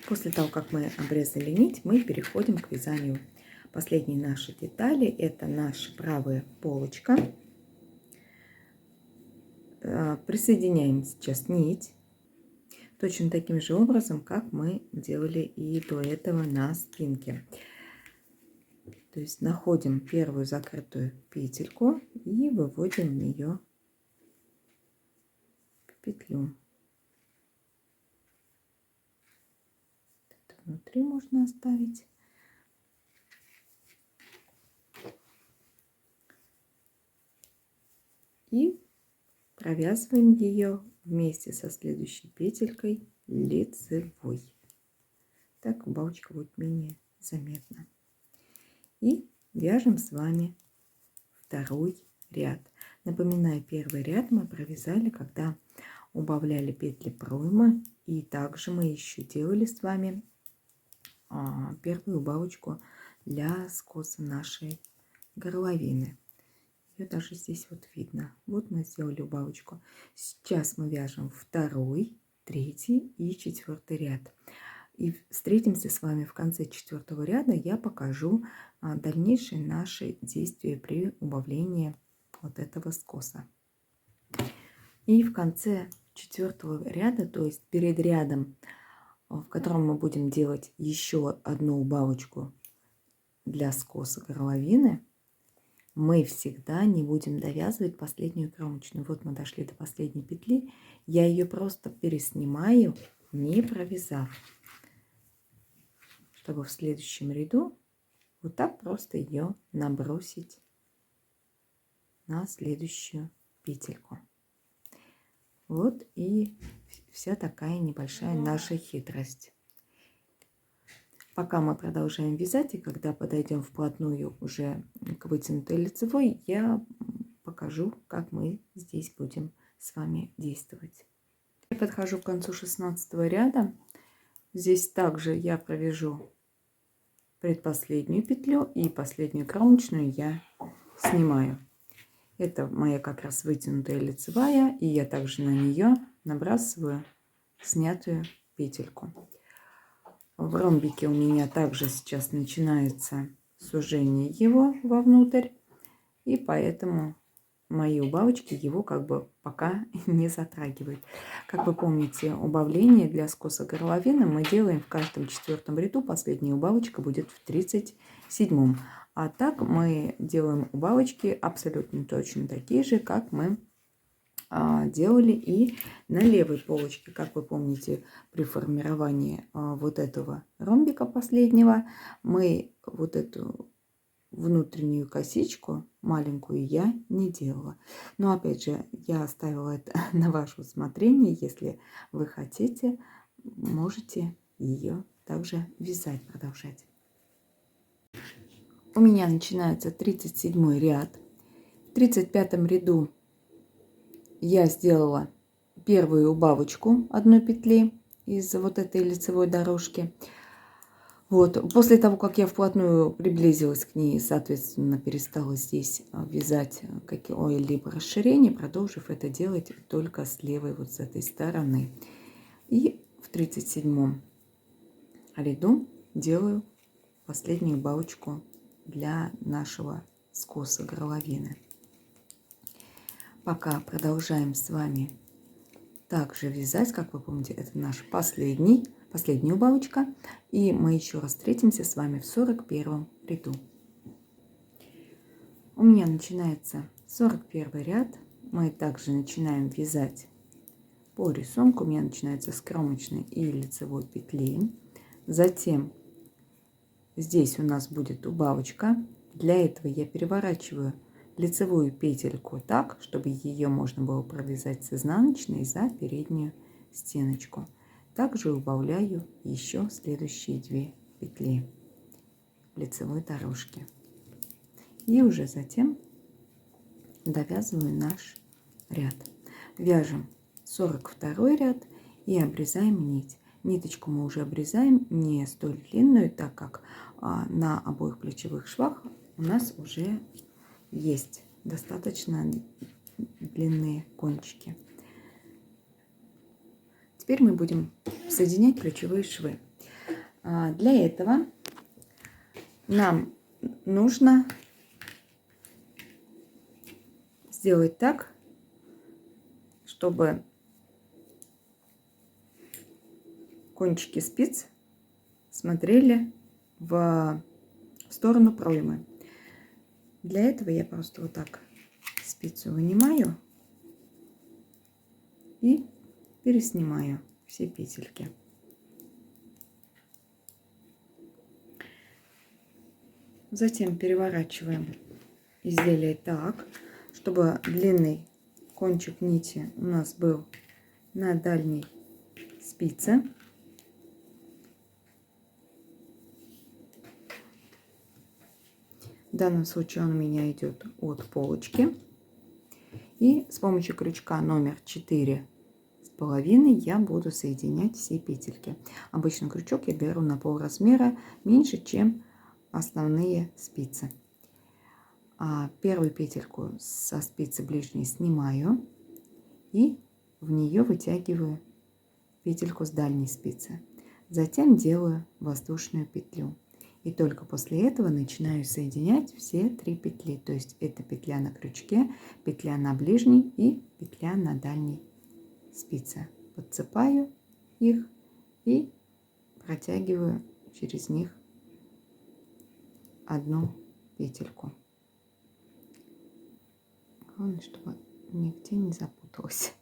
После того, как мы обрезали нить, мы переходим к вязанию последней нашей детали. Это наша правая полочка. Присоединяем сейчас нить точно таким же образом, как мы делали и до этого на спинке. То есть находим первую закрытую петельку и выводим в нее петлю. Это внутри можно оставить. И провязываем ее вместе со следующей петелькой лицевой. Так убавочка будет менее заметна. И вяжем с вами второй ряд. Напоминаю, первый ряд мы провязали, когда убавляли петли проймы. И также мы еще делали с вами первую убавочку для скоса нашей горловины. Ее даже здесь вот видно. Вот мы сделали убавочку. Сейчас мы вяжем второй, третий и четвертый ряд. И встретимся с вами в конце четвертого ряда. Я покажу дальнейшие наши действия при убавлении вот этого скоса. И в конце четвертого ряда, то есть перед рядом, в котором мы будем делать еще одну убавочку для скоса горловины, мы всегда не будем довязывать последнюю кромочную. Вот мы дошли до последней петли. Я ее просто переснимаю, не провязав, чтобы в следующем ряду вот так просто ее набросить на следующую петельку. Вот и вся такая небольшая наша хитрость. Пока мы продолжаем вязать, и когда подойдем вплотную уже к вытянутой лицевой, я покажу, как мы здесь будем с вами действовать. Я подхожу к концу 16 ряда. Здесь также я провяжу предпоследнюю петлю и последнюю кромочную я снимаю. Это моя как раз вытянутая лицевая, и я также на нее набрасываю снятую петельку. В ромбике у меня также сейчас начинается сужение его вовнутрь, и поэтому мои убавочки его как бы пока не затрагивают. Как вы помните, убавление для скоса горловины мы делаем в каждом четвертом ряду. Последняя убавочка будет в 37-м. А так мы делаем убавочки абсолютно точно такие же, как мы делали и на левой полочке. Как вы помните, при формировании вот этого ромбика последнего мы вот эту внутреннюю косичку маленькую я не делала. Но опять же, я оставила это на ваше усмотрение. Если вы хотите, можете ее также вязать, продолжать. У меня начинается 37 ряд. В 35 ряду я сделала первую убавочку одной петли из вот этой лицевой дорожки. Вот. После того, как я вплотную приблизилась к ней, соответственно, перестала здесь вязать какое-либо расширение, продолжив это делать только с левой вот с этой стороны. И в 37 ряду делаю последнюю убавочку для нашего скоса горловины. Пока продолжаем с вами также вязать, как вы помните, это наша последняя убавочка. И мы еще раз встретимся с вами в 41 ряду. У меня начинается 41 ряд. Мы также начинаем вязать по рисунку. У меня начинается с кромочной и лицевой петли. Затем здесь у нас будет убавочка. Для этого я переворачиваю лицевую петельку так, чтобы ее можно было провязать с изнаночной за переднюю стеночку. Также убавляю еще следующие 2 петли лицевой дорожки. И уже затем довязываю наш ряд. Вяжем 42 ряд и обрезаем нить. Ниточку мы уже обрезаем не столь длинную, так как на обоих плечевых швах у нас уже есть достаточно длинные кончики. Теперь мы будем соединять плечевые швы. Для этого нам нужно сделать так, чтобы кончики спиц смотрели в сторону проймы. Для этого я просто вот так спицу вынимаю и переснимаю все петельки. Затем переворачиваем изделие так, чтобы длинный кончик нити у нас был на дальней спице. В данном случае он у меня идет от полочки. И с помощью крючка номер 4,5 я буду соединять все петельки. Обычно крючок я беру на полразмера меньше, чем основные спицы. Первую петельку со спицы ближней снимаю и в нее вытягиваю петельку с дальней спицы. Затем делаю воздушную петлю. И только после этого начинаю соединять все 3 петли. То есть это петля на крючке, петля на ближней и петля на дальней спице. Подцепаю их и протягиваю через них одну петельку. Главное, чтобы нигде не запуталась.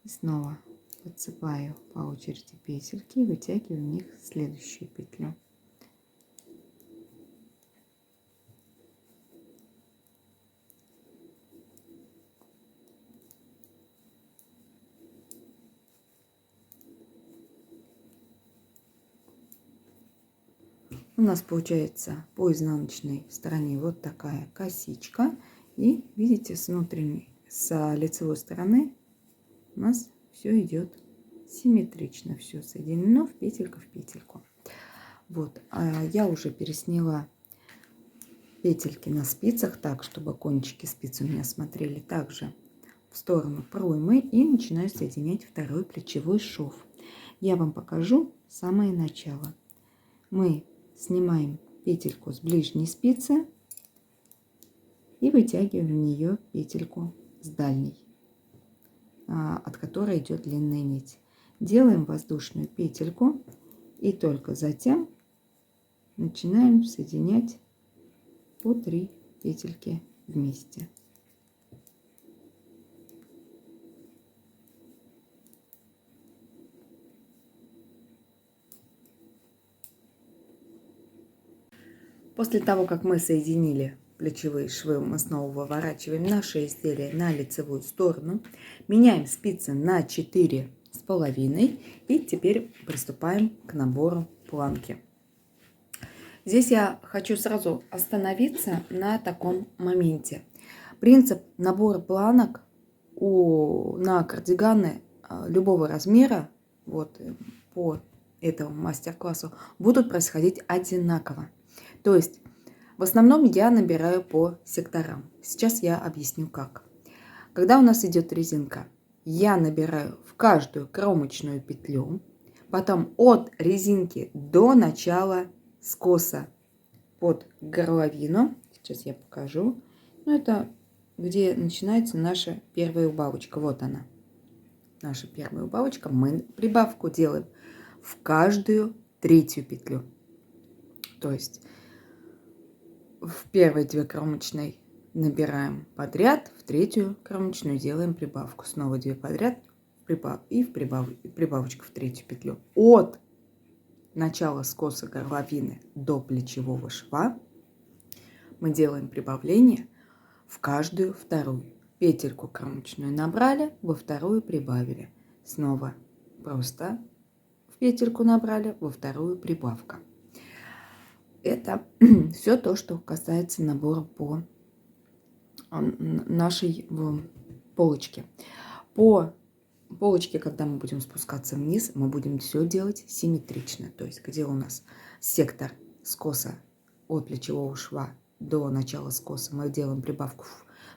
И снова подцепаю по очереди петельки и вытягиваю в них следующую петлю. У нас получается по изнаночной стороне вот такая косичка. И видите, с внутренней, с лицевой стороны у нас все идет симметрично, все соединено в петельку в петельку. Вот, я уже пересняла петельки на спицах так, чтобы кончики спиц у меня смотрели также в сторону проймы, и начинаю соединять второй плечевой шов. Я вам покажу самое начало. Мы снимаем петельку с ближней спицы и вытягиваем в нее петельку с дальней, от которой идет длинная нить. Делаем воздушную петельку и только затем начинаем соединять по 3 петельки вместе. После того, как мы соединили плечевые швы, мы снова выворачиваем наше изделие на лицевую сторону, меняем спицы на 4,5 и теперь приступаем к набору планки. Здесь я хочу сразу остановиться на таком моменте. Принцип набора планок на кардиганы любого размера, вот по этому мастер-классу, будут происходить одинаково. То есть в основном я набираю по секторам. Сейчас я объясню как. Когда у нас идет резинка, я набираю в каждую кромочную петлю, потом от резинки до начала скоса под горловину. Сейчас я покажу. Это где начинается наша первая убавочка. Вот она. Наша первая убавочка. Мы прибавку делаем в каждую третью петлю. То есть в первой 2 кромочной набираем подряд, в третью кромочную делаем прибавку. Снова 2 подряд и прибавочка в третью петлю. От начала скоса горловины до плечевого шва мы делаем прибавление в каждую вторую. Петельку кромочную набрали, во вторую прибавили. Снова просто в петельку набрали, во вторую прибавка. Это все то, что касается набора по нашей полочке. По полочке, когда мы будем спускаться вниз, мы будем все делать симметрично. То есть, где у нас сектор скоса от плечевого шва до начала скоса, мы делаем прибавку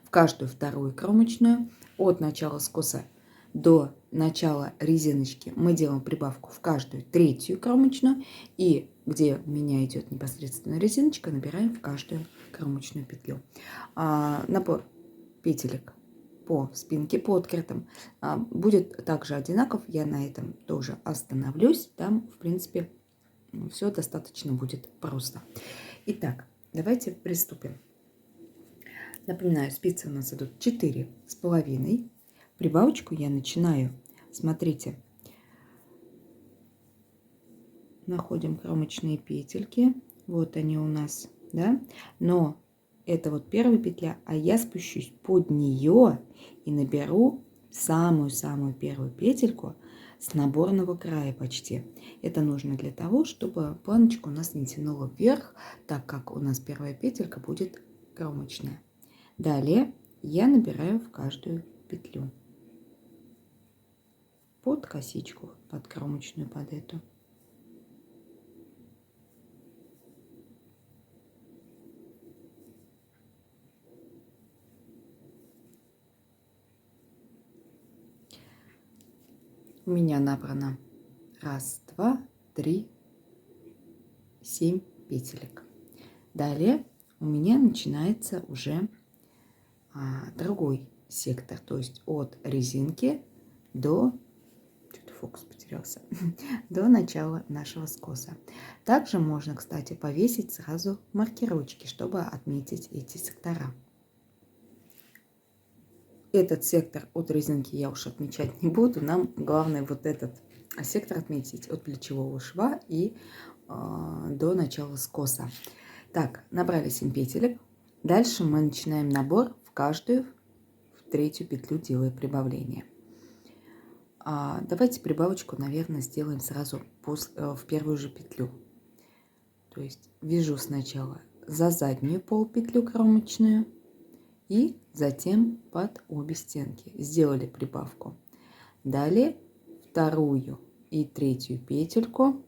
в в каждую вторую кромочную. От начала скоса до начала резиночки мы делаем прибавку в каждую третью кромочную. И где у меня идет непосредственно резиночка, набираем в каждую кромочную петлю. Набор петелек по спинке, по открытым, будет также одинаков. Я на этом тоже остановлюсь. Там, в принципе, все достаточно будет просто. Итак, давайте приступим. Напоминаю, спицы у нас идут 4,5. Прибавочку я начинаю, смотрите, находим кромочные петельки. Вот они у нас, да, но это вот первая петля, а я спущусь под нее и наберу самую-самую первую петельку с наборного края почти. Это нужно для того, чтобы планочка у нас не тянула вверх, так как у нас первая петелька будет кромочная. Далее я набираю в каждую петлю под косичку, под кромочную, под эту. У меня набрано 1, 2, 3, 7 петелек. Далее у меня начинается уже другой сектор, то есть от резинки до, что-то фокус потерялся, до начала нашего скоса. Также можно, кстати, повесить сразу маркировочки, чтобы отметить эти сектора. Этот сектор от резинки я уж отмечать не буду. Нам главное вот этот сектор отметить от плечевого шва и до начала скоса. Так, набрали 7 петелек. Дальше мы начинаем набор в каждую, в третью петлю, делая прибавление. Давайте прибавочку, наверное, сделаем сразу в первую же петлю. То есть вяжу сначала за заднюю полпетлю кромочную и затем под обе стенки. Сделали прибавку. Далее вторую и третью петельку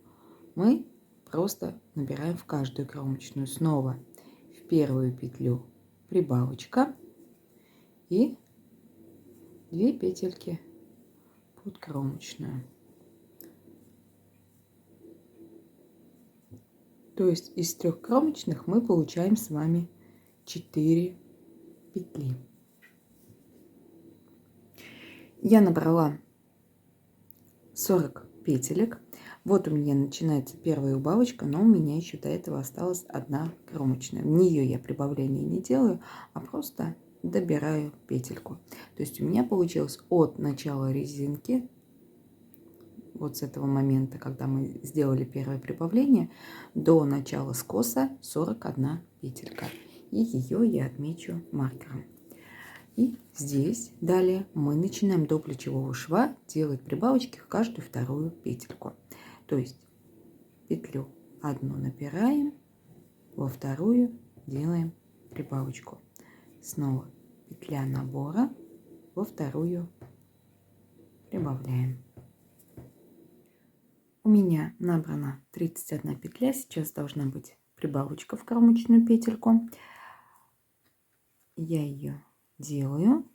мы просто набираем в каждую кромочную. Снова в первую петлю прибавочка и 2 петельки под кромочную. То есть из 3 кромочных мы получаем с вами 4 петли. Я набрала 40 петелек. Вот у меня начинается первая убавочка, но у меня еще до этого осталась одна кромочная. В нее я прибавление не делаю, а просто добираю петельку. То есть у меня получилось от начала резинки, вот с этого момента, когда мы сделали первое прибавление, до начала скоса 41 петелька. И ее я отмечу маркером. И здесь далее мы начинаем до плечевого шва делать прибавочки в каждую вторую петельку. То есть петлю одну набираем, во вторую делаем прибавочку. Снова петля набора, во вторую прибавляем. У меня набрана 31 петля, сейчас должна быть прибавочка в кромочную петельку. Я ее делаю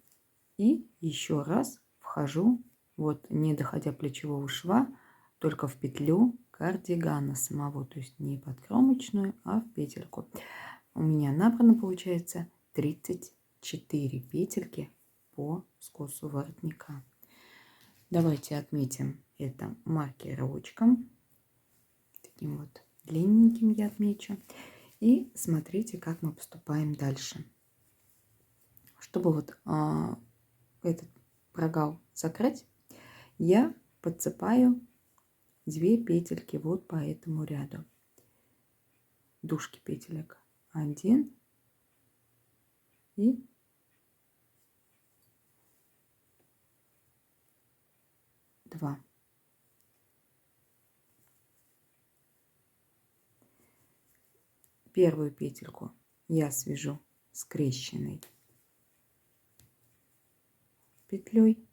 и еще раз вхожу, вот не доходя плечевого шва, только в петлю кардигана самого, то есть не под кромочную, а в петельку. У меня набрано получается 34 петельки по скосу воротника. Давайте отметим это маркировочком, таким вот длинненьким я отмечу. И смотрите, как мы поступаем дальше. Чтобы вот этот прогал закрыть, я подцепаю 2 петельки вот по этому ряду. Дужки петелек 1 и 2. Первую петельку я свяжу скрещенной петлей.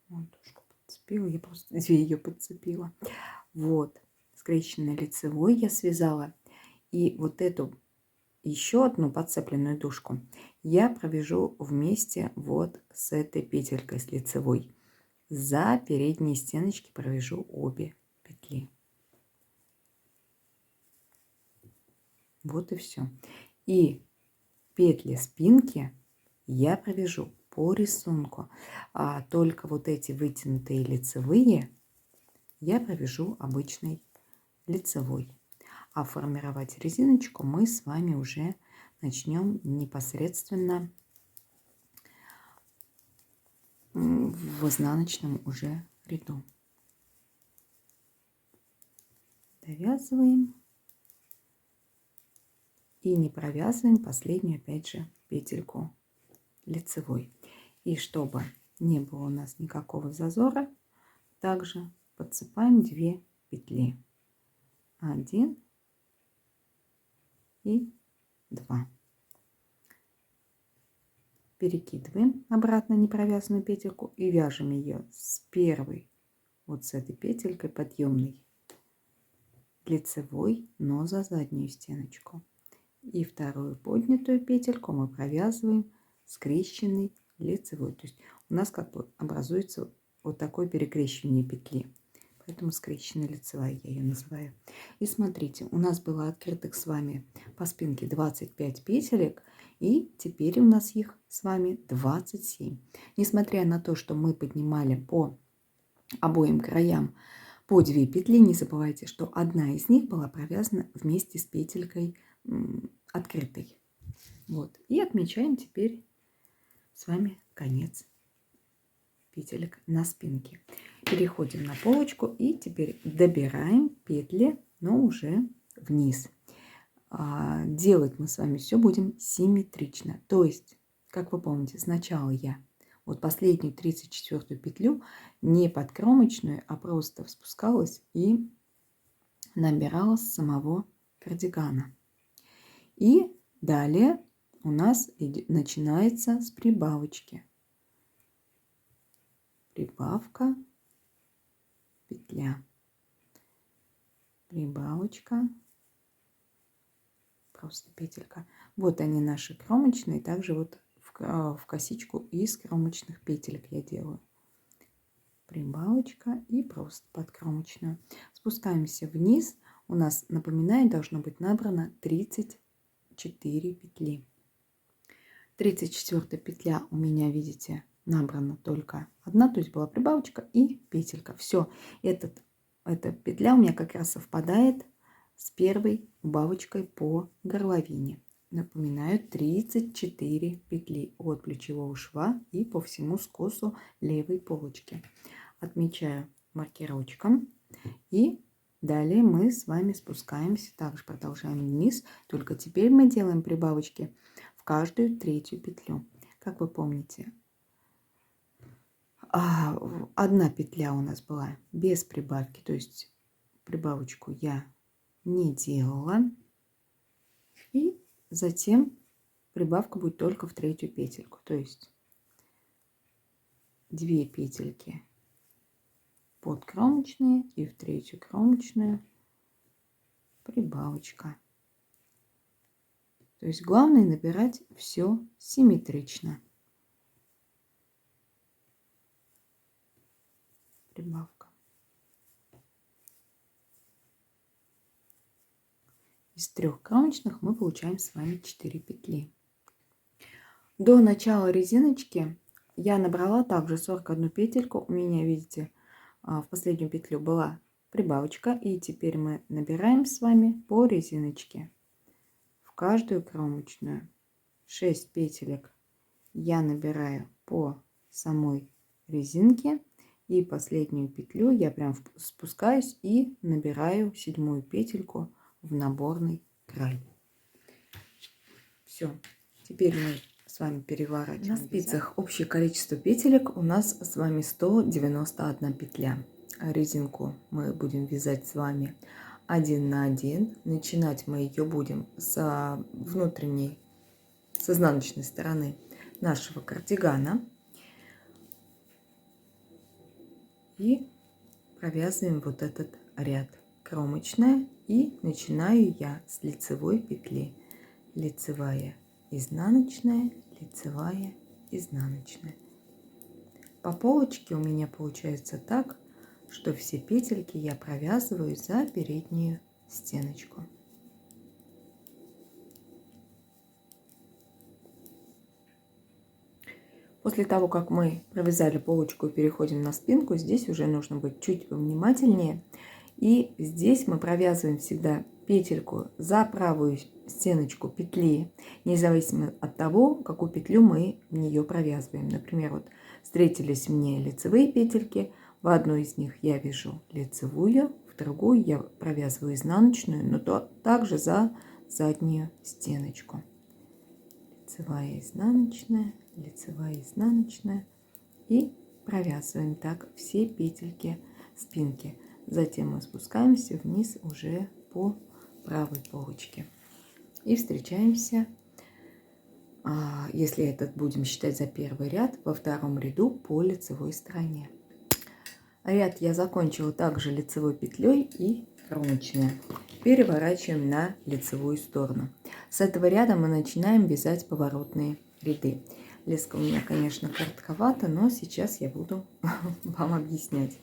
Вот, дужку подцепила, я просто 2 ее подцепила. Вот, скрещенной лицевой я связала. И вот эту еще одну подцепленную дужку я провяжу вместе вот с этой петелькой, с лицевой. За передние стеночки провяжу обе петли. Вот и все. И петли спинки я провяжу по рисунку. А только вот эти вытянутые лицевые я провяжу обычной лицевой. А формировать резиночку мы с вами уже начнем непосредственно в изнаночном уже ряду. Довязываем и не провязываем последнюю опять же петельку лицевой. И чтобы не было у нас никакого зазора, также подцепаем 2 петли. 1 и 2. Перекидываем обратно непровязанную петельку и вяжем ее с первой, вот с этой петелькой подъемной, лицевой, но за заднюю стеночку. И вторую поднятую петельку мы провязываем скрещенной лицевой. То есть у нас как бы образуется вот такое перекрещивание петли. Поэтому скрещенная лицевая я ее называю. И смотрите, у нас было открытых с вами по спинке 25 петелек. И теперь у нас их с вами 27. Несмотря на то, что мы поднимали по обоим краям по 2 петли, не забывайте, что одна из них была провязана вместе с петелькой открытой. Вот. И отмечаем теперь с вами конец петелек на спинке. Переходим на полочку и теперь добираем петли, но уже вниз. Делать мы с вами все будем симметрично. То есть, как вы помните, сначала я вот последнюю 34-ю петлю не подкромочную, а просто спускалась и набирала с самого кардигана. И далее у нас начинается с прибавочки. Прибавка, петля, прибавочка, просто петелька. Вот они наши кромочные, также вот в косичку из кромочных петелек я делаю. Прибавочка и просто подкромочную. Спускаемся вниз. У нас, напоминаю, должно быть набрано 34 петли. 34 петля у меня, видите, набрана только одна, то есть была прибавочка и петелька. Все, эта петля у меня как раз совпадает с первой убавочкой по горловине. Напоминаю, 34 петли от плечевого шва и по всему скосу левой полочки. Отмечаю маркировочком. И далее мы с вами спускаемся, также продолжаем вниз, только теперь мы делаем прибавочки в каждую третью петлю. Как вы помните, одна петля у нас была без прибавки, то есть прибавочку я не делала. И затем прибавка будет только в третью петельку, то есть 2 петельки подкромочные и в третью кромочную прибавочка. То есть главное набирать все симметрично. Прибавка. Из 3 кромочных мы получаем с вами 4 петли. До начала резиночки я набрала также 41 петельку. У меня, видите, в последнюю петлю была прибавочка. И теперь мы набираем с вами по резиночке в каждую кромочную 6 петелек я набираю по самой резинке. И последнюю петлю я прям спускаюсь и набираю 7-ю петельку в наборный край. Все, теперь мы с вами переворачиваем. На спицах общее количество петелек у нас с вами 191 петля. Резинку мы будем вязать с вами 1 на 1. Начинать мы ее будем с внутренней, с изнаночной стороны нашего кардигана. И провязываем вот этот ряд. кромочная, и начинаю я с лицевой петли. Лицевая, изнаночная, лицевая, изнаночная. По полочке у меня получается так, что все петельки я провязываю за переднюю стеночку. После того, как мы провязали полочку и переходим на спинку, здесь уже нужно быть чуть внимательнее. И здесь мы провязываем всегда петельку за правую стеночку петли, независимо от того, какую петлю мы в нее провязываем. Например, вот встретились мне лицевые петельки, в одну из них я вяжу лицевую, в другую я провязываю изнаночную, но также за заднюю стеночку. Лицевая, изнаночная, лицевая, изнаночная, и провязываем так все петельки спинки. Затем мы спускаемся вниз уже по правой полочке и встречаемся, если этот будем считать за первый ряд, во втором ряду по лицевой стороне. Ряд я закончила также лицевой петлей и кромочная. Переворачиваем на лицевую сторону. С этого ряда мы начинаем вязать поворотные ряды. Леска у меня, конечно, коротковата, но сейчас я буду вам объяснять.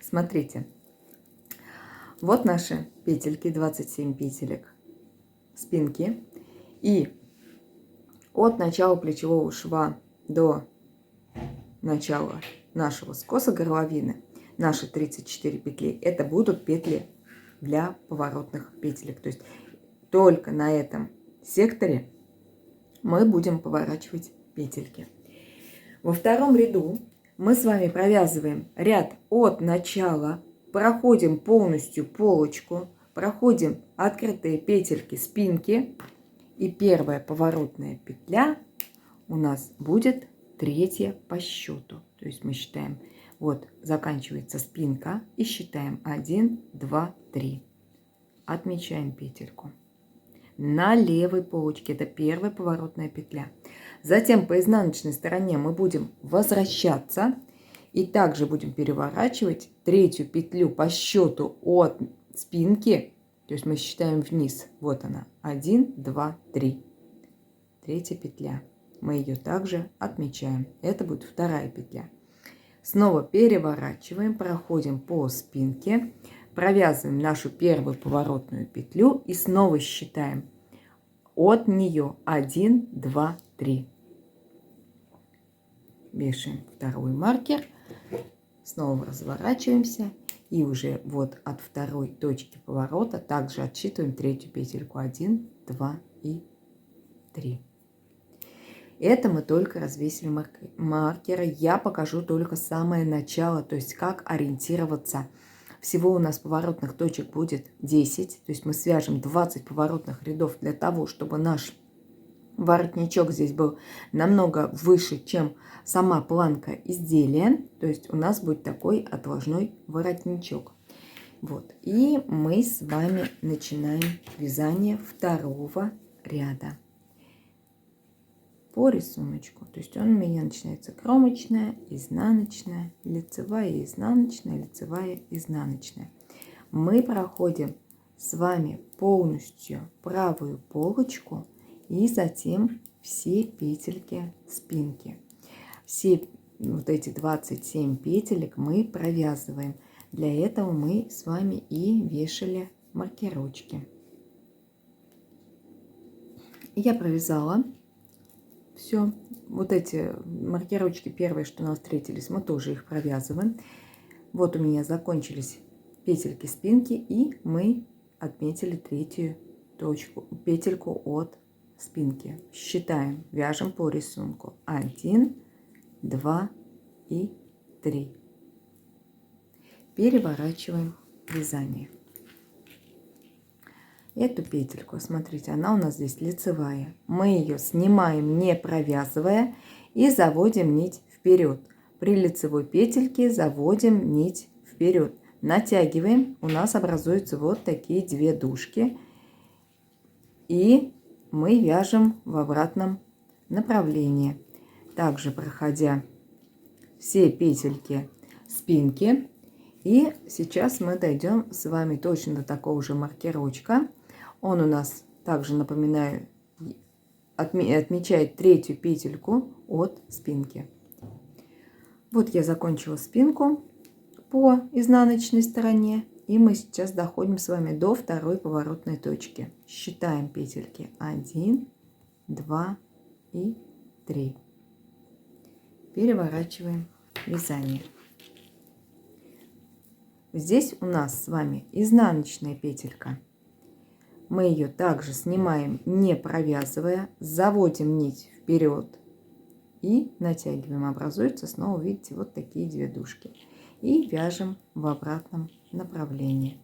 Смотрите, вот наши петельки, 27 петелек спинки. И от начала плечевого шва до начала нашего скоса горловины, наши 34 петли, это будут петли для поворотных петелек. То есть только на этом секторе мы будем поворачивать петельки. Во втором ряду мы с вами провязываем ряд от начала, проходим полностью полочку, проходим открытые петельки спинки, и первая поворотная петля у нас будет третья по счету. То есть мы считаем, вот заканчивается спинка, и считаем 1, 2, 3. Отмечаем петельку. На левой полочке это первая поворотная петля. Затем по изнаночной стороне мы будем возвращаться и также будем переворачивать третью петлю по счету от спинки. То есть мы считаем вниз. Вот она. 1, 2, 3. Третья петля. Мы ее также отмечаем. Это будет вторая петля. Снова переворачиваем, проходим по спинке, провязываем нашу первую поворотную петлю и снова считаем от нее 1, 2, 3. Вешаем второй маркер, снова разворачиваемся и уже вот от второй точки поворота также отсчитываем третью петельку. 1, 2 и 3. Это мы только развесили маркеры. Я покажу только самое начало, то есть как ориентироваться. Всего у нас поворотных точек будет 10. То есть мы свяжем 20 поворотных рядов для того, чтобы наш воротничок здесь был намного выше, чем сама планка изделия. То есть у нас будет такой отложной воротничок. Вот. И мы с вами начинаем вязание второго ряда по рисунку. То есть он у меня начинается кромочная, изнаночная, лицевая, изнаночная, лицевая, изнаночная. Мы проходим с вами полностью правую полочку и затем все петельки спинки. Все вот эти 27 петелек мы провязываем. Для этого мы с вами и вешали маркерочки. Я провязала все. Вот эти маркерочки первые, что у нас встретились, мы тоже их провязываем. Вот у меня закончились петельки спинки, и мы отметили третью точку, петельку от спинки. Считаем, вяжем по рисунку. 1, 2 и 3. Переворачиваем вязание. Эту петельку, смотрите, она у нас здесь лицевая. Мы ее снимаем, не провязывая, и заводим нить вперед. При лицевой петельке заводим нить вперед. Натягиваем, у нас образуются вот такие две дужки. И мы вяжем в обратном направлении. Также проходя все петельки спинки. И сейчас мы дойдем с вами точно до такого же маркерочка. Он у нас также, напоминаю, отмечает третью петельку от спинки. Вот я закончила спинку по изнаночной стороне. И мы сейчас доходим с вами до второй поворотной точки. Считаем петельки 1, 2 и 3. Переворачиваем вязание. Здесь у нас с вами изнаночная петелька. Мы ее также снимаем, не провязывая, заводим нить вперед и натягиваем. Образуются снова, видите, вот такие две дужки. И вяжем в обратном направлении.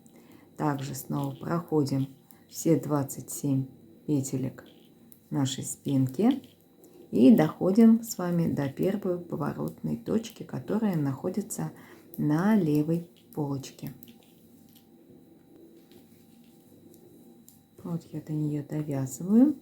Также снова проходим все 27 петелек нашей спинки и доходим с вами до первой поворотной точки, которая находится на левой полочке. Вот я до нее довязываю.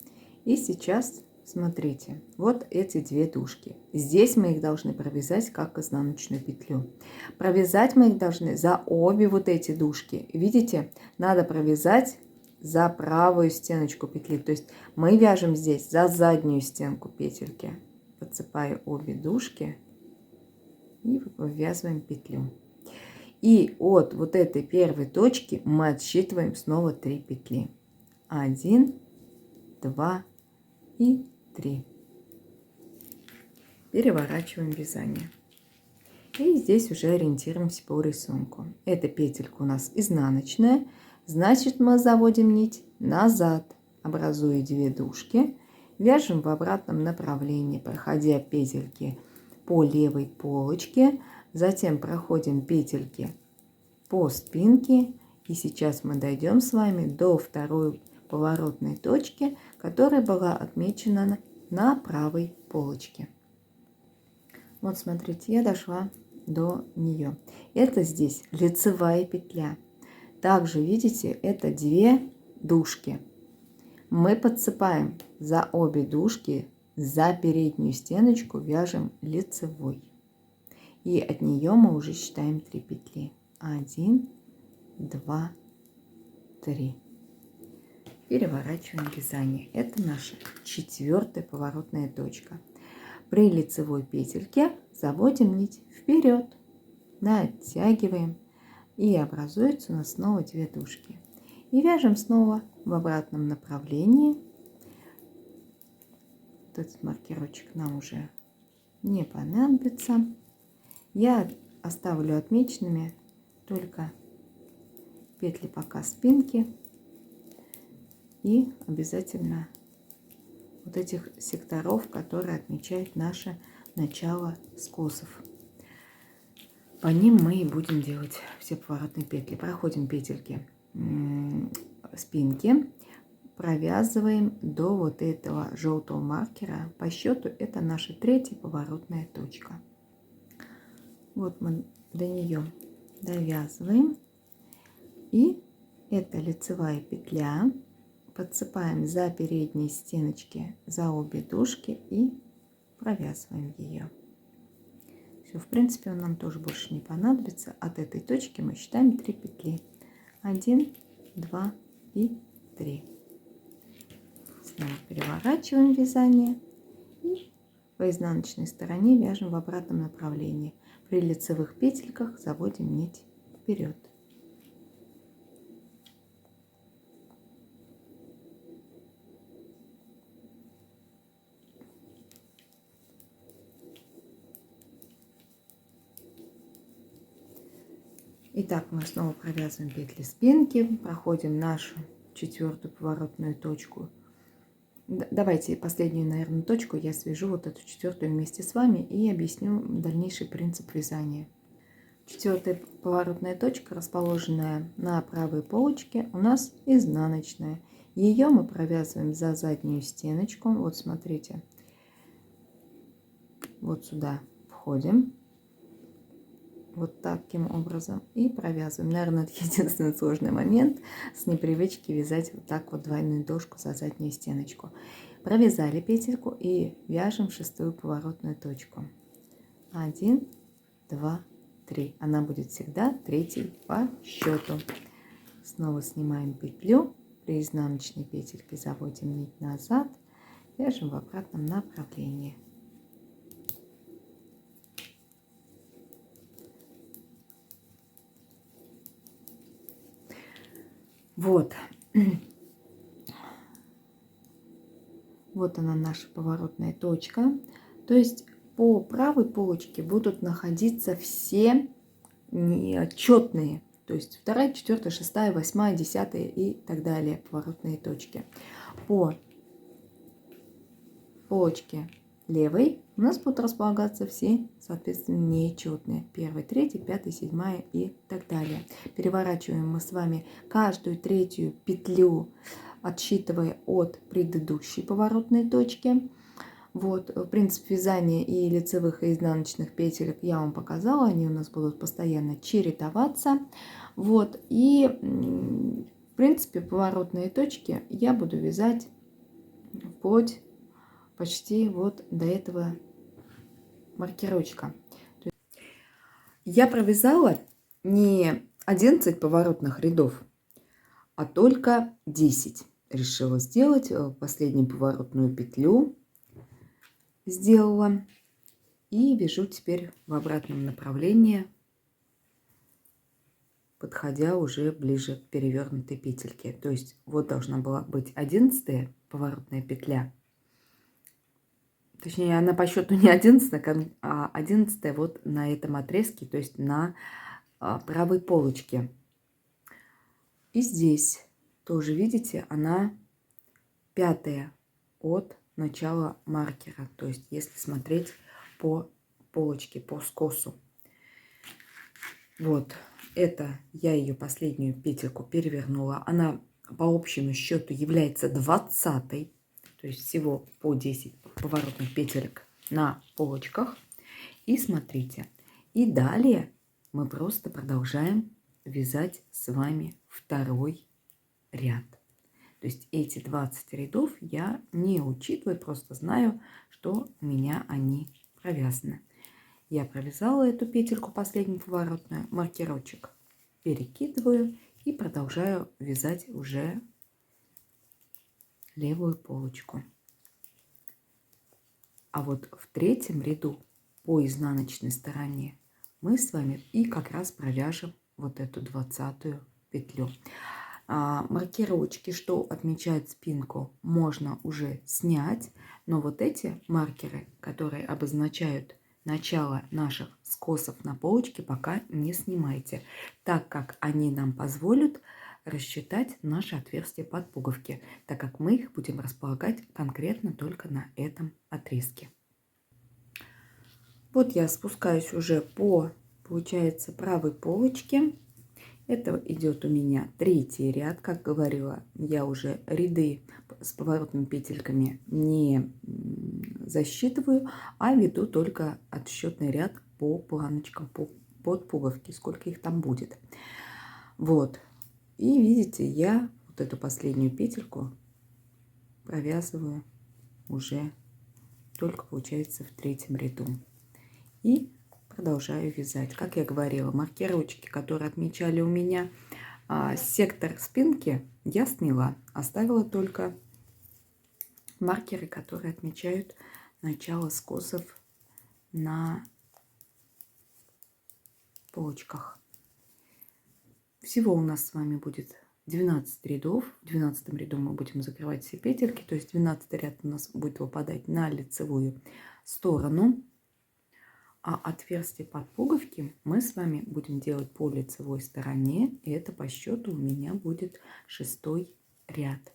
И сейчас смотрите, вот эти две дужки. Здесь мы их должны провязать как изнаночную петлю. Провязать мы их должны за обе вот эти дужки. Видите, надо провязать за правую стеночку петли. То есть мы вяжем здесь за заднюю стенку петельки. Подцепаю обе дужки и вывязываем петлю. И от вот этой первой точки мы отсчитываем снова 3 петли. 1, 2 и 3. Переворачиваем вязание. И здесь уже ориентируемся по рисунку. Эта петелька у нас изнаночная, значит мы заводим нить назад, образуя 2 дужки. Вяжем в обратном направлении, проходя петельки по левой полочке. Затем проходим петельки по спинке. И сейчас мы дойдем с вами до второй поворотной точки, которая была отмечена на правой полочке. Вот смотрите, я дошла до нее. Это здесь лицевая петля. Также, видите, это 2 дужки. Мы подцепаем за обе дужки, за переднюю стеночку вяжем лицевой. И от нее мы уже считаем 3 петли. 1, 2, 3. Переворачиваем вязание. Это наша 4-я поворотная точка. При лицевой петельке заводим нить вперед, натягиваем, и образуется у нас снова 2 дужки. И вяжем снова в обратном направлении. Этот маркерочек нам уже не понадобится. Я оставлю отмеченными только петли пока спинки и обязательно вот этих секторов, которые отмечают наше начало скосов. По ним мы и будем делать все поворотные петли. Проходим петельки спинки, провязываем до вот этого желтого маркера. По счету это наша 3-я поворотная точка. Вот мы до нее довязываем. И это лицевая петля. Подцепаем за передние стеночки, за обе дужки и провязываем ее. Все, в принципе, он нам тоже больше не понадобится. От этой точки мы считаем 3 петли. 1, 2 и 3. Снова переворачиваем вязание и по изнаночной стороне вяжем в обратном направлении. При лицевых петельках заводим нить вперед. Итак, мы снова провязываем петли спинки, проходим нашу 4-ю поворотную точку. Давайте последнюю, наверное, точку я свяжу вот эту 4-ю вместе с вами и объясню дальнейший принцип вязания. 4-я поворотная точка, расположенная на правой полочке, у нас изнаночная. Ее мы провязываем за заднюю стеночку. Вот смотрите, вот сюда входим. Вот таким образом и провязываем. Наверное, это единственный сложный момент с непривычки вязать вот так вот двойную дужку за заднюю стеночку. Провязали петельку и вяжем 6-ю поворотную точку. 1, 2, 3. Она будет всегда третьей по счету. Снова снимаем петлю, при изнаночной петельке заводим нить назад, вяжем в обратном направлении. Вот. Вот она, наша поворотная точка. То есть по правой полочке будут находиться все четные. То есть 2, 4, 6, 8, 10 и так далее поворотные точки. По полочке левой у нас будут располагаться все, соответственно, нечетные. 1, 3, 5, 7 и так далее. Переворачиваем мы с вами каждую третью петлю, отсчитывая от предыдущей поворотной точки. Вот, принцип вязания и лицевых, и изнаночных петелек я вам показала. Они у нас будут постоянно чередоваться. Вот, и, в принципе, поворотные точки я буду вязать вплоть почти вот до этого маркировочка. Я провязала не 11 поворотных рядов, а только 10. Решила сделать последнюю поворотную петлю. Сделала. И вяжу теперь в обратном направлении, подходя уже ближе к перевернутой петельке. То есть вот должна была быть 11 поворотная петля. Точнее, она по счету не 11, а 11 вот на этом отрезке, то есть на правой полочке. И здесь тоже, видите, она 5 от начала маркера. То есть, если смотреть по полочке, по скосу. Вот, это я ее последнюю петельку перевернула. Она по общему счету является 20-й. То есть всего по 10 поворотных петелек на полочках. И смотрите. И далее мы просто продолжаем вязать с вами второй ряд. То есть эти 20 рядов я не учитываю, просто знаю, что у меня они провязаны. Я провязала эту петельку последнюю поворотную, маркерочек перекидываю и продолжаю вязать уже левую полочку. А вот в третьем ряду по изнаночной стороне мы с вами и как раз провяжем вот эту 20-ю петлю. Маркировочки, что отмечают спинку, можно уже снять, но вот эти маркеры, которые обозначают начало наших скосов на полочке, пока не снимайте, так как они нам позволят рассчитать наши отверстия под пуговки, так как мы их будем располагать конкретно только на этом отрезке. Вот я спускаюсь уже по, получается, правой полочке. Это идет у меня третий ряд. Как говорила, я уже ряды с поворотными петельками не засчитываю, а веду только отсчетный ряд по планочкам, под пуговки, сколько их там будет. Вот. И видите, я вот эту последнюю петельку провязываю уже только, получается, в третьем ряду. И продолжаю вязать. Как я говорила, маркировочки, которые отмечали у меня сектор спинки, я сняла. Оставила только маркеры, которые отмечают начало скосов на полочках. Всего у нас с вами будет 12 рядов. В 12 ряду мы будем закрывать все петельки. То есть 12 ряд у нас будет выпадать на лицевую сторону. А отверстие под пуговки мы с вами будем делать по лицевой стороне. И это по счету у меня будет 6-й ряд.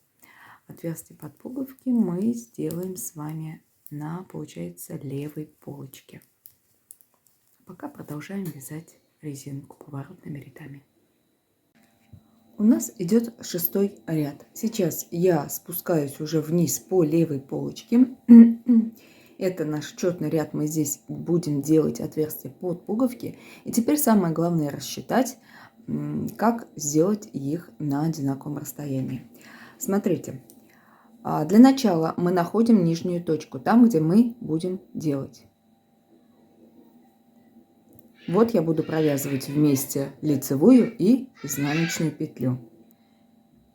Отверстие под пуговки мы сделаем с вами на, получается, левой полочке. Пока продолжаем вязать резинку поворотными рядами. У нас идет 6-й ряд. Сейчас я спускаюсь уже вниз по левой полочке. Это наш четный ряд. Мы здесь будем делать отверстия под пуговки. И теперь самое главное рассчитать, как сделать их на одинаковом расстоянии. Смотрите. Для начала мы находим нижнюю точку, там, где мы будем делать Вот я буду провязывать вместе лицевую и изнаночную петлю.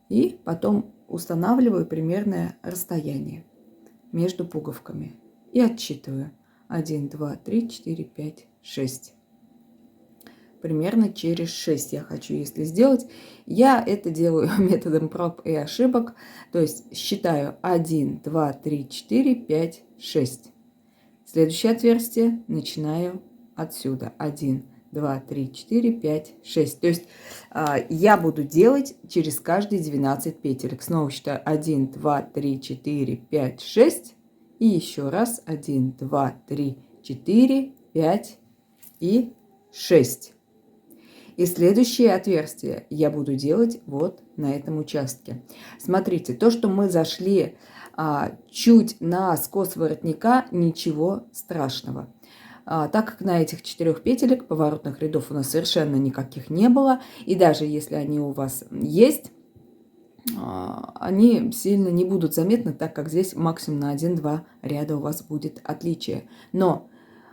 И потом устанавливаю примерное расстояние между пуговками. И отсчитываю. 1, 2, 3, 4, 5, 6. Примерно через 6 я хочу, если сделать. Я это делаю методом проб и ошибок. То есть считаю 1, 2, 3, 4, 5, 6. Следующее отверстие начинаю отсюда. 1, 2, 3, 4, 5, 6. То есть я буду делать через каждые 12 петелек. Снова считаю 1, 2, 3, 4, 5, 6. И еще раз 1, 2, 3, 4, 5 и 6. И следующее отверстие я буду делать вот на этом участке. Смотрите, то, что мы зашли чуть на скос воротника, ничего страшного. Так как на этих 4 петелек поворотных рядов у нас совершенно никаких не было, и даже если они у вас есть, они сильно не будут заметны, так как здесь максимум на 1-2 ряда у вас будет отличие. Но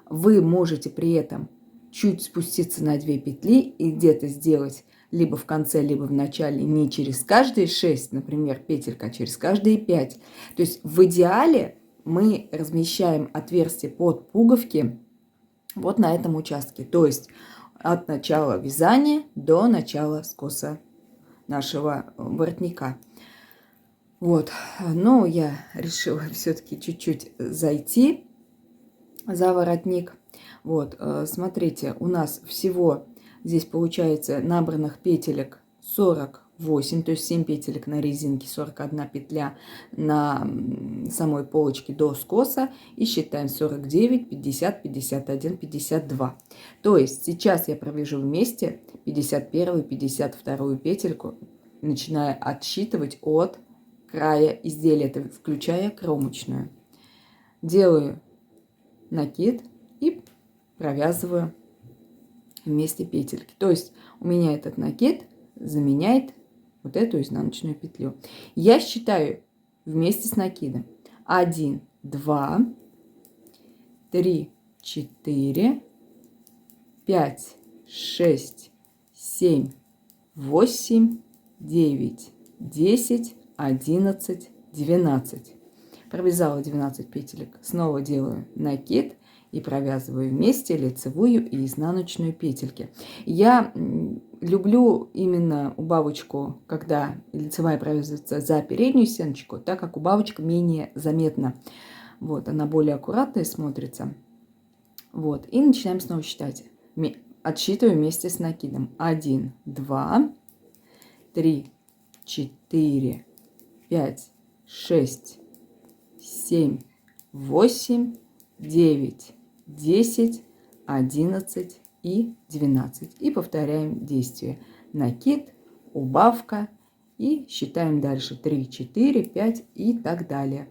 вы можете при этом чуть спуститься на 2 петли и где-то сделать либо в конце, либо в начале не через каждые 6, например, петелька, а через каждые 5. То есть в идеале мы размещаем отверстие под пуговки вот на этом участке. То есть от начала вязания до начала скоса нашего воротника. Вот, но я решила все-таки чуть-чуть зайти за воротник. Вот, смотрите, у нас всего здесь получается набранных петелек 48, то есть 7 петелек на резинке, 41 петля на самой полочке до скоса. И считаем 49, 50, 51, 52. То есть сейчас я провяжу вместе 51, 52 петельку, начиная отсчитывать от края изделия, это включая кромочную. Делаю накид и провязываю вместе петельки. То есть у меня этот накид заменяет вот эту изнаночную петлю. Я считаю вместе с накидом 1, 2, 3, 4, 5, 6, 7, 8, 9, 10, 11, 12. Провязала 12 петелек. Снова делаю накид и провязываю вместе лицевую и изнаночную петельки. Я люблю именно убавочку, когда лицевая провязывается за переднюю стеночку, так как убавочка менее заметна. Вот, она более аккуратная смотрится. Вот, и начинаем снова считать. Отсчитываю вместе с накидом. 1, 2, 3, 4, 5, 6, 7, 8, 9, 10, 11 и 12. И повторяем действие. Накид, убавка и считаем дальше 3, 4, 5 и так далее.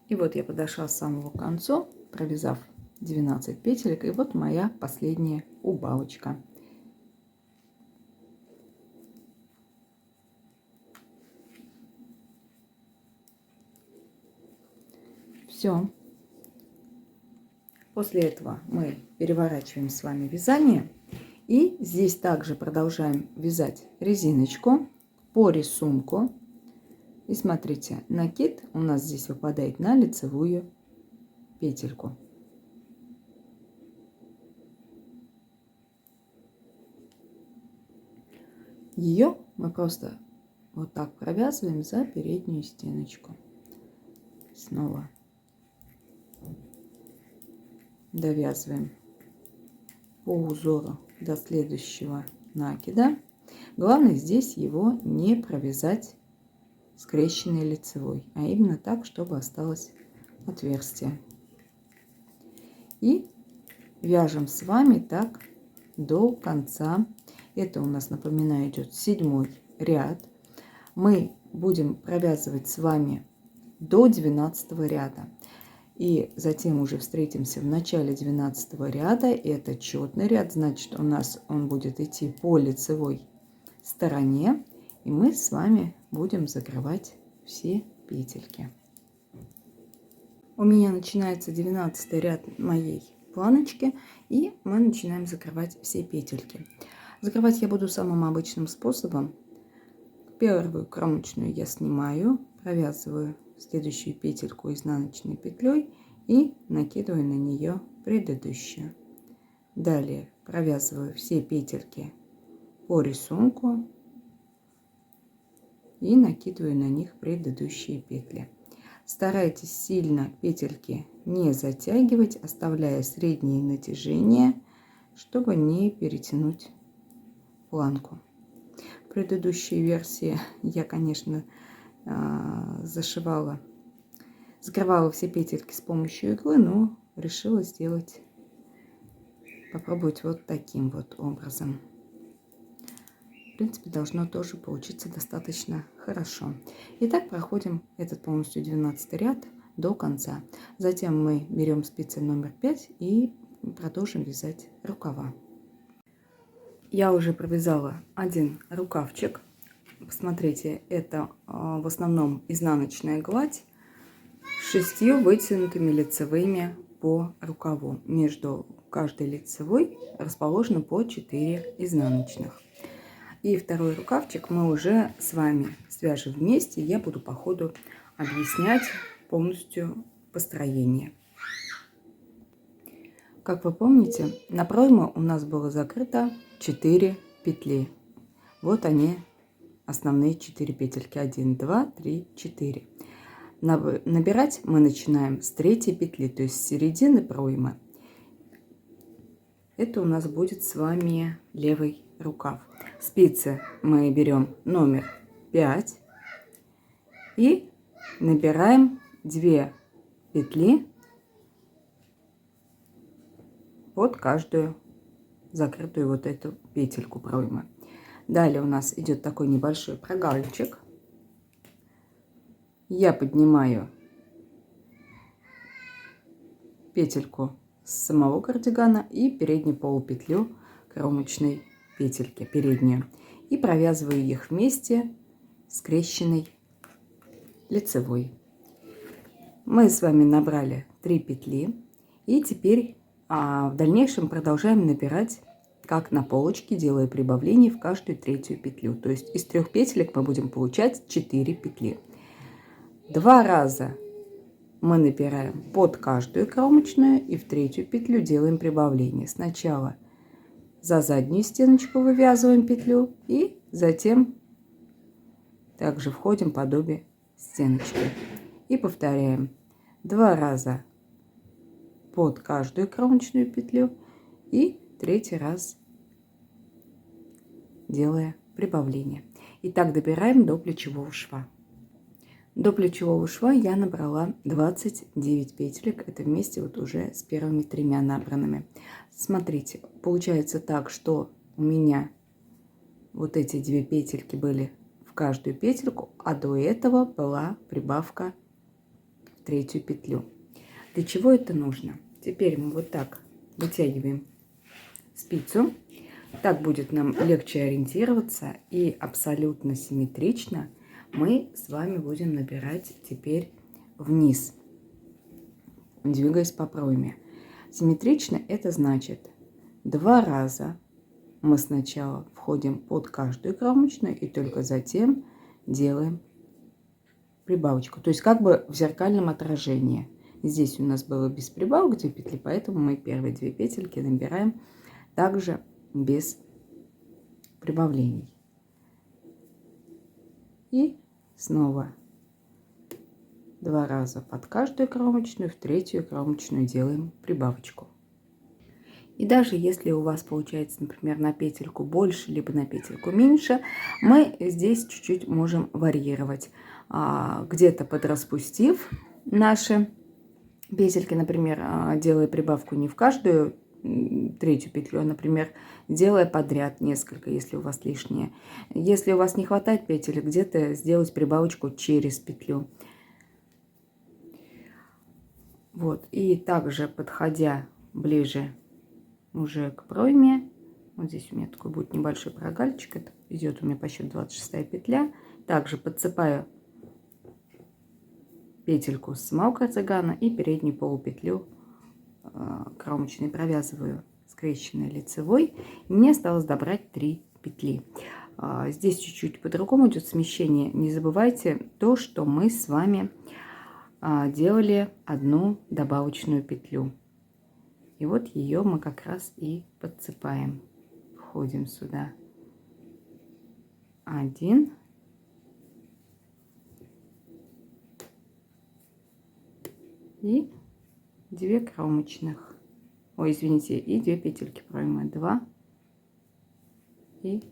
И вот я подошла к самому концу, провязав 12 петелек. И вот моя последняя убавочка. Все. После этого мы переворачиваем с вами вязание. И здесь также продолжаем вязать резиночку по рисунку. И смотрите, накид у нас здесь выпадает на лицевую петельку. Ее мы просто вот так провязываем за переднюю стеночку. Снова довязываем по узору до следующего накида. Главное здесь его не провязать скрещенной лицевой, а именно так, чтобы осталось отверстие. И вяжем с вами так до конца. Это у нас, напоминаю, идет 7-й ряд. Мы будем провязывать с вами до 12 ряда. И затем уже встретимся в начале 12 ряда. Это четный ряд, значит, у нас он будет идти по лицевой стороне. И мы с вами будем закрывать все петельки. У меня начинается 12 ряд моей планочки, и мы начинаем закрывать все петельки. Закрывать я буду самым обычным способом. Первую кромочную я снимаю, провязываю следующую петельку изнаночной петлей и накидываю на нее предыдущую. Далее провязываю все петельки по рисунку и накидываю на них предыдущие петли. Старайтесь сильно петельки не затягивать, оставляя среднее натяжение, чтобы не перетянуть планку. В предыдущей версии я, конечно, закрывала все петельки с помощью иглы, но решила попробовать вот таким вот образом. В принципе, должно тоже получиться достаточно хорошо. Итак, проходим этот полностью 12 ряд до конца. Затем мы берем спицы номер 5 и продолжим вязать рукава. Я уже провязала один рукавчик. Посмотрите, это в основном изнаночная гладь с 6 вытянутыми лицевыми по рукаву. Между каждой лицевой расположено по 4 изнаночных. И второй рукавчик мы уже с вами свяжем вместе. Я буду по ходу объяснять полностью построение. Как вы помните, на пройму у нас было закрыто 4 петли. Вот они, основные 4 петельки. 1, 2, 3, 4. Набирать мы начинаем с 3 петли, то есть с середины проймы. Это у нас будет с вами левый рукав. Спицы мы берем номер 5 и набираем 2 петли под каждую закрытую вот эту петельку проймы. Далее у нас идет такой небольшой прогалчик. Я поднимаю петельку с самого кардигана и переднюю полупетлю кромочной петельки, переднюю, и провязываю их вместе скрещенной лицевой. Мы с вами набрали 3 петли, и теперь в дальнейшем продолжаем набирать как на полочке, делая прибавление в каждую 3-ю петлю. То есть из 3 петелек мы будем получать 4 петли. 2 раза мы набираем под каждую кромочную и в 3-ю петлю делаем прибавление. Сначала за заднюю стеночку вывязываем петлю и затем также входим под обе стеночки. И повторяем 2 раза под каждую кромочную петлю и 3-й раз делая прибавление. И так добираем до плечевого шва. До плечевого шва я набрала 29 петелек. Это вместе вот уже с первыми 3 набранными. Смотрите, получается так, что у меня вот эти 2 петельки были в каждую петельку, а до этого была прибавка в 3-ю петлю. Для чего это нужно? Теперь мы вот так вытягиваем спицу. Так будет нам легче ориентироваться, и абсолютно симметрично мы с вами будем набирать теперь вниз, двигаясь по пройме. Симметрично это значит 2 раза мы сначала входим под каждую кромочную и только затем делаем прибавочку. То есть как бы в зеркальном отражении. Здесь у нас было без прибавок 2 петли, поэтому мы первые 2 петельки набираем также без прибавлений. И снова 2 раза под каждую кромочную, в 3-ю кромочную делаем прибавочку. И даже если у вас получается, например, на петельку больше, либо на петельку меньше, мы здесь чуть-чуть можем варьировать. Где-то подраспустив наши петельки, например, делая прибавку не в каждую 3-ю петлю, а, например, делая подряд несколько, если у вас лишнее. Если у вас не хватает петель, где-то сделать прибавочку через петлю. Вот, и также, подходя ближе уже к пройме, вот здесь у меня такой будет небольшой прогальчик, это идет у меня по счету 26 петля, также подцепаю петельку с самого кардигана и переднюю полупетлю кромочной провязываю скрещенной лицевой. И мне осталось добрать 3 петли. Здесь чуть-чуть по-другому идет смещение. Не забывайте то, что мы с вами делали одну добавочную петлю. И вот ее мы как раз и подцепаем. Входим сюда. 1. И 2 кромочных. Ой, извините, и 2 петельки проймы. 2 и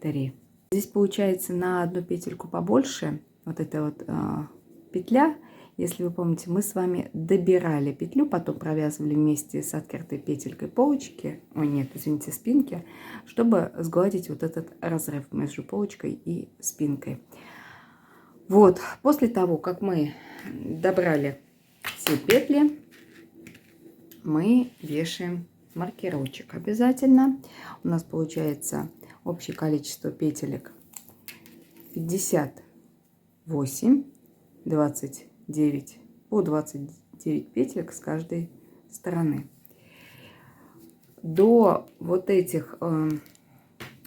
3. Здесь получается на одну петельку побольше. Вот эта вот петля. Если вы помните, мы с вами добирали петлю, потом провязывали вместе с открытой петелькой полочки, ой, нет, извините, спинки, чтобы сгладить вот этот разрыв между полочкой и спинкой. Вот, после того, как мы добрали все петли, мы вешаем маркерочек обязательно. У нас получается общее количество петелек 58, 29 по 29 петелек с каждой стороны. До вот этих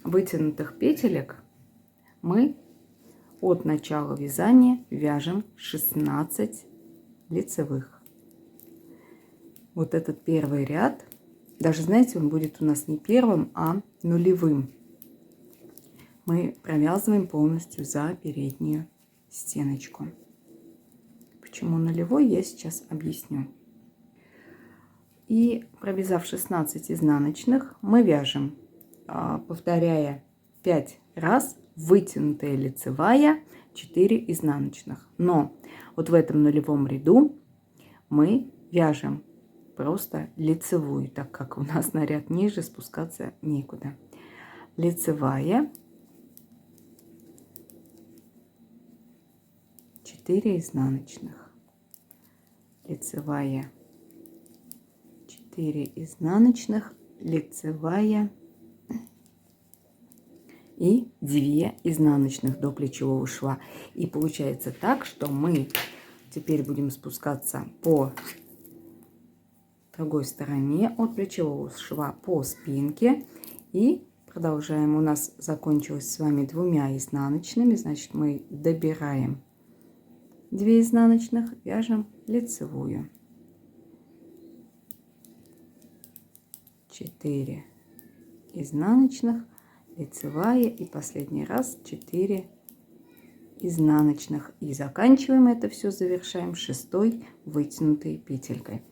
вытянутых петелек мы от начала вязания вяжем 16 лицевых. Вот этот первый ряд, даже знаете, он будет у нас не первым, а нулевым. Мы провязываем полностью за переднюю стеночку. Почему нулевой, я сейчас объясню. И провязав 16 изнаночных, мы вяжем, повторяя 5 раз, вытянутая лицевая, 4 изнаночных. Но вот в этом нулевом ряду мы вяжем просто лицевую, так как у нас на ряд ниже спускаться некуда. Лицевая, 4 изнаночных. Лицевая, 4 изнаночных, лицевая и 2 изнаночных до плечевого шва. И получается так, что мы теперь будем спускаться по другой стороне от плечевого шва по спинке и продолжаем. У нас закончилось с вами 2 изнаночными, значит мы добираем 2 изнаночных, вяжем лицевую, 4 изнаночных, лицевая и последний раз 4 изнаночных. И заканчиваем это все, завершаем 6-й вытянутой петелькой.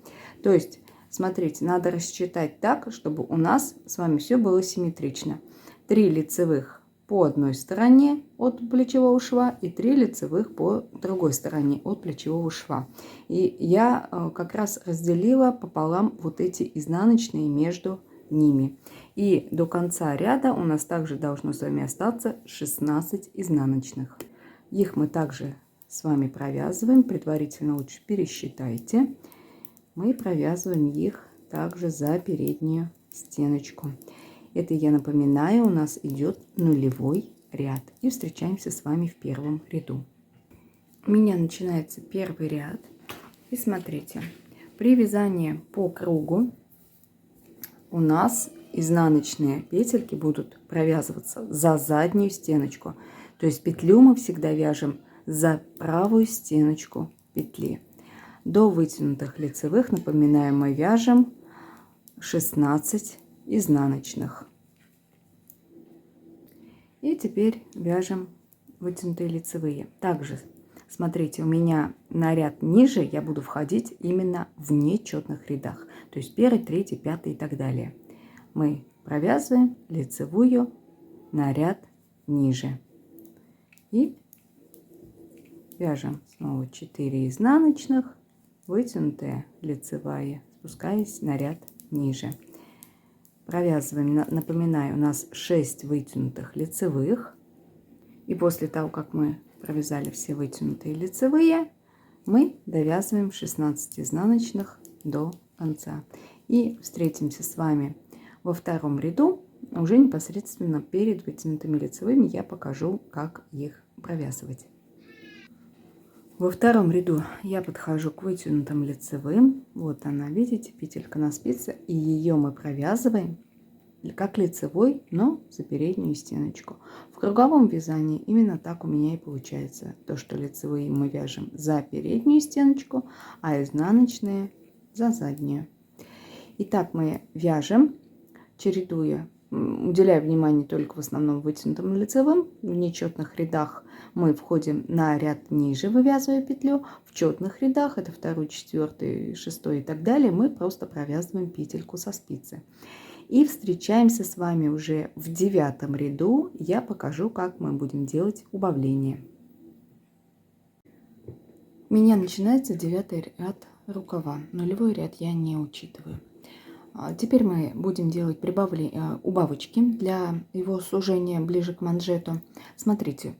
То есть, смотрите, надо рассчитать так, чтобы у нас с вами все было симметрично. 3 лицевых по одной стороне от плечевого шва и 3 лицевых по другой стороне от плечевого шва. И я как раз разделила пополам вот эти изнаночные между ними. И до конца ряда у нас также должно с вами остаться 16 изнаночных. Их мы также с вами провязываем. Предварительно лучше пересчитайте. Мы провязываем их также за переднюю стеночку. Это, я напоминаю, у нас идет нулевой ряд. И встречаемся с вами в первом ряду. У меня начинается первый ряд. И смотрите, при вязании по кругу у нас изнаночные петельки будут провязываться за заднюю стеночку. То есть петлю мы всегда вяжем за правую стеночку петли. До вытянутых лицевых, напоминаю, мы вяжем 16 изнаночных. И теперь вяжем вытянутые лицевые. Также, смотрите, у меня на ряд ниже я буду входить именно в нечетных рядах. То есть 1, 3, 5 и так далее. Мы провязываем лицевую на ряд ниже. И вяжем снова 4 изнаночных, вытянутая лицевая, спускаясь на ряд ниже. Провязываем, напоминаю, у нас 6 вытянутых лицевых. И после того, как мы провязали все вытянутые лицевые, мы довязываем 16 изнаночных до конца. И встретимся с вами во втором ряду. Уже непосредственно перед вытянутыми лицевыми я покажу, как их провязывать. Во втором ряду я подхожу к вытянутым лицевым. Вот она, видите, петелька на спице. И ее мы провязываем как лицевой, но за переднюю стеночку. В круговом вязании именно так у меня и получается. То, что лицевые мы вяжем за переднюю стеночку, а изнаночные за заднюю. Итак, мы вяжем, чередуя, уделяя внимание только в основном вытянутым лицевым. В нечетных рядах мы входим на ряд ниже, вывязывая петлю. В четных рядах, это 2, 4, 6 и так далее, мы просто провязываем петельку со спицы. И встречаемся с вами уже в 9 ряду. Я покажу, как мы будем делать убавление. У меня начинается 9 ряд рукава. Нулевой ряд я не учитываю. Теперь мы будем делать убавочки для его сужения ближе к манжету. Смотрите,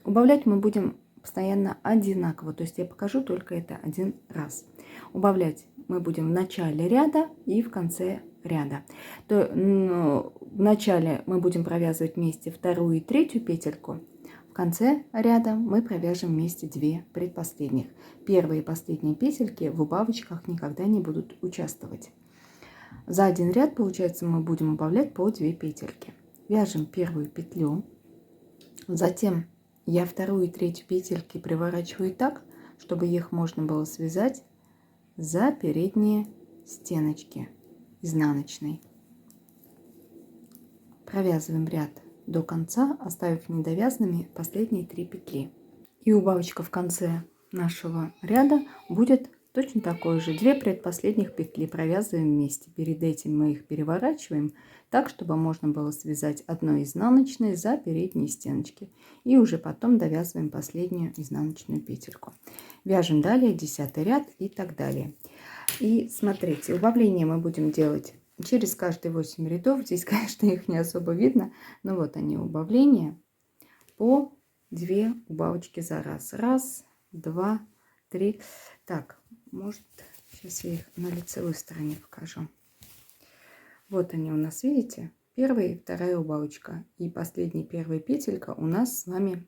убавлять мы будем постоянно одинаково. То есть я покажу только это один раз. Убавлять мы будем в начале ряда и в конце ряда. В начале мы будем провязывать вместе 2 и 3 петельку. В конце ряда мы провяжем вместе 2 предпоследних. Первые и последние петельки в убавочках никогда не будут участвовать. За один ряд, получается, мы будем убавлять по 2 петельки. Вяжем первую петлю. Затем я 2 и 3 петельки приворачиваю так, чтобы их можно было связать за передние стеночки изнаночной. Провязываем ряд до конца, оставив недовязанными последние 3 петли. И убавочка в конце нашего ряда будет точно такой же. 2 предпоследних петли провязываем вместе. Перед этим мы их переворачиваем так, чтобы можно было связать одно изнаночное за передние стеночки. И уже потом довязываем последнюю изнаночную петельку. Вяжем далее 10 ряд и так далее. И смотрите, убавление мы будем делать через каждые 8 рядов. Здесь, конечно, их не особо видно, но вот они, убавления по 2 убавочки за раз. 1, 2, 3. Так, может, сейчас я их на лицевой стороне покажу. Вот они у нас, видите? Первая и вторая убавочка. И последняя первая петелька у нас с вами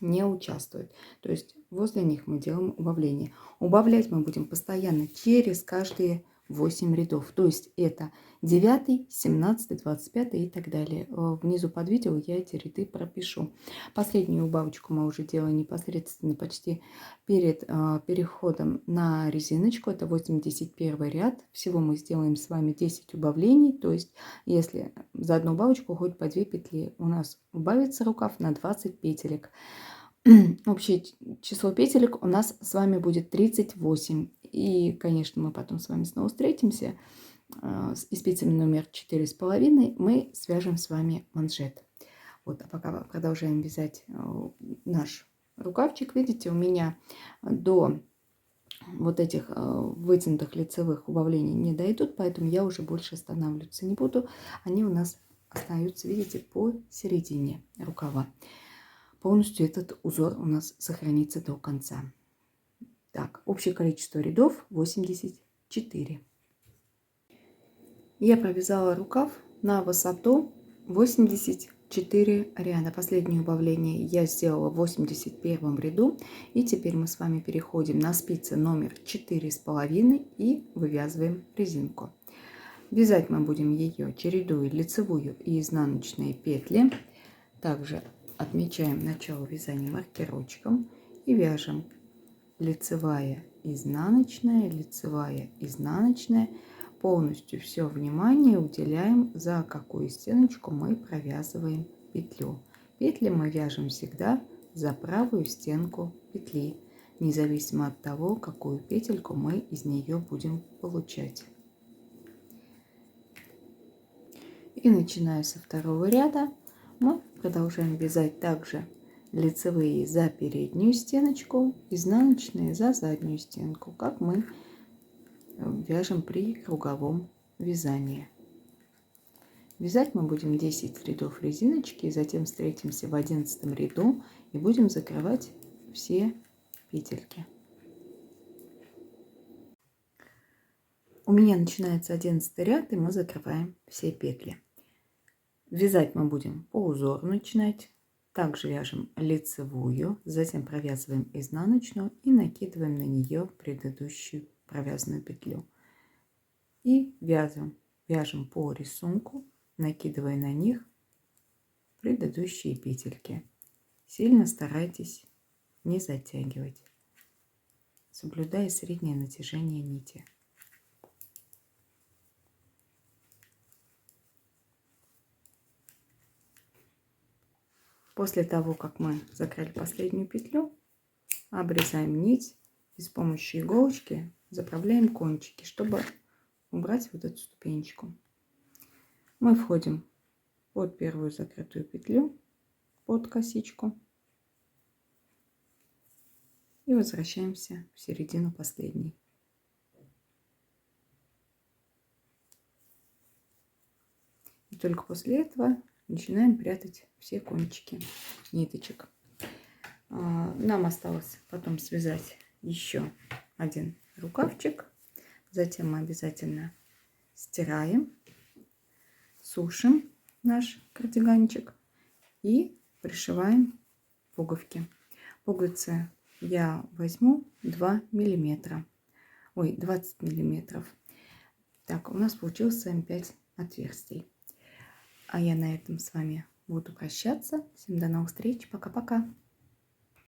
не участвует. То есть возле них мы делаем убавление. Убавлять мы будем постоянно через каждые 8 рядов. То есть это 9, 17, 25 и так далее. Внизу под видео я эти ряды пропишу. Последнюю убавочку мы уже делаем непосредственно почти перед переходом на резиночку. Это 81 ряд. Всего мы сделаем с вами 10 убавлений. То есть если за одну убавочку уходит по 2 петли, у нас убавится рукав на 20 петелек. Общее число петелек у нас с вами будет 38. И, конечно, мы потом с вами снова встретимся. И спицами номер 4,5 мы свяжем с вами манжет. Вот, а пока продолжаем вязать наш рукавчик. Видите, у меня до вот этих вытянутых лицевых убавлений не дойдут, поэтому я уже больше останавливаться не буду. Они у нас остаются, видите, по середине рукава. Полностью этот узор у нас сохранится до конца. Так, общее количество рядов 84. Я провязала рукав на высоту 84 ряда. Последнее убавление я сделала в 81 ряду. И теперь мы с вами переходим на спицы номер 4,5 и вывязываем резинку. Вязать мы будем ее, чередуя лицевую и изнаночные петли. Также отмечаем начало вязания маркерочком и вяжем лицевая, изнаночная, лицевая, изнаночная. Полностью все внимание уделяем, за какую стеночку мы провязываем петлю. Петли мы вяжем всегда за правую стенку петли, независимо от того, какую петельку мы из нее будем получать. И начиная со второго ряда мы продолжаем вязать также лицевые за переднюю стеночку, изнаночные за заднюю стенку, как мы вяжем при круговом вязании. Вязать мы будем 10 рядов резиночки, и затем встретимся в 11 ряду и будем закрывать все петельки. У меня начинается 11 ряд, и мы закрываем все петли. Вязать мы будем по узору начинать. Также вяжем лицевую, затем провязываем изнаночную и накидываем на нее предыдущую провязанную петлю. И вяжем по рисунку, накидывая на них предыдущие петельки. Сильно старайтесь не затягивать, соблюдая среднее натяжение нити. После того, как мы закрыли последнюю петлю, обрезаем нить и с помощью иголочки заправляем кончики, чтобы убрать вот эту ступенечку. Мы входим под первую закрытую петлю, под косичку и возвращаемся в середину последней. И только после этого начинаем прятать все кончики ниточек. Нам осталось потом связать еще один рукавчик. Затем мы обязательно стираем, сушим наш кардиганчик и пришиваем пуговки. Пуговицы я возьму 2 миллиметра. Ой, 20 миллиметров. Так, у нас получилось с вами 5 отверстий. А я на этом с вами буду прощаться. Всем до новых встреч. Пока-пока.